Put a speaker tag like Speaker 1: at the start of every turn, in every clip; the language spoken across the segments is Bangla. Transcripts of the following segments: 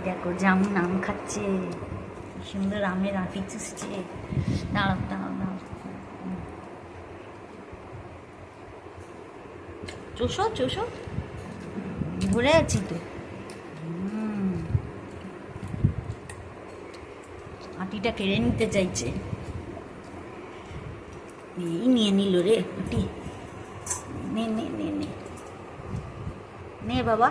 Speaker 1: দেখো জামুন আম খাচ্ছে, সুন্দর আমের আঁটি চুষছে। দাঁড়াও দাঁড়াও দাঁড়াও, চোষো চোষো, ধরে আছি তো। আঁটিটা কেড়ে নিতে চাইছে, এই নিয়ে নিল রে আঁটি। নে নে নে নে নে বাবা,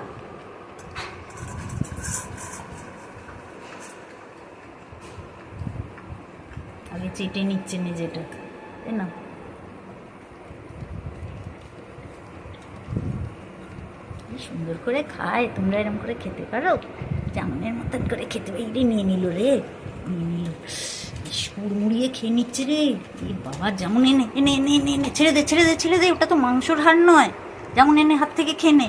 Speaker 1: আগে চেটে নিচ্ছে নিজেটা, তাই না? সুন্দর করে খায়, তোমরা এরকম করে খেতে পারো? জামুনের মতন করে খেতে পারি। রে নিয়ে নিল রে, নিয়ে নিল, সুর মুড়িয়ে খেয়ে নিচ্ছে রে। এই বাবা যেমন এনে এনে এনে এনে এনে ছেড়ে দে ছেড়ে দে ছেড়ে দে, ওটা তো মাংসর হাড় নয়। যেমন এনে হাত থেকে খেয়ে নে,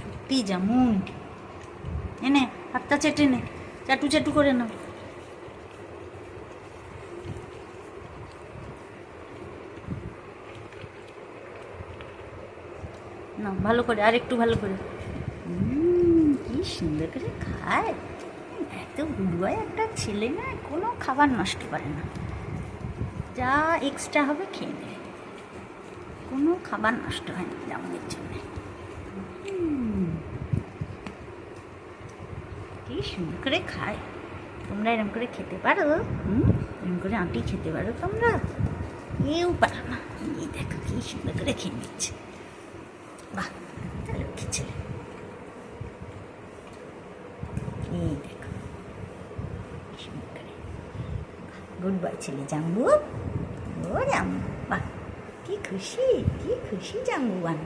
Speaker 1: সত্যি যেমন এনে হাতটা চেটে নে, চাটু চাটু করে নাও। না ভালো করে, আর একটু ভালো করে। কি সুন্দর করে খায়, এত বুড়োয় একটা ছেলে না, কোনো খাবার নষ্ট করে না, যা এক্সট্রা হবে খেয়ে নেয়, কোনো খাবার নষ্ট হয় না জামুনের জন্য। কি সুন্দর করে খায়। তোমরা এরকম করে খেতে পারো? এরকম করে আঁটি খেতে পারো তোমরা? কেউ পারো না। এই দেখো কি সুন্দর করে খেয়ে নিচ্ছে, বাহ লক্ষ্মী ছেলে। এই দেখো সুন্দর করে, গুড বয় ছেলে জাম্বু। ও জাম্বু, বাহ কি খুশি, কি খুশি জাম্বু বান।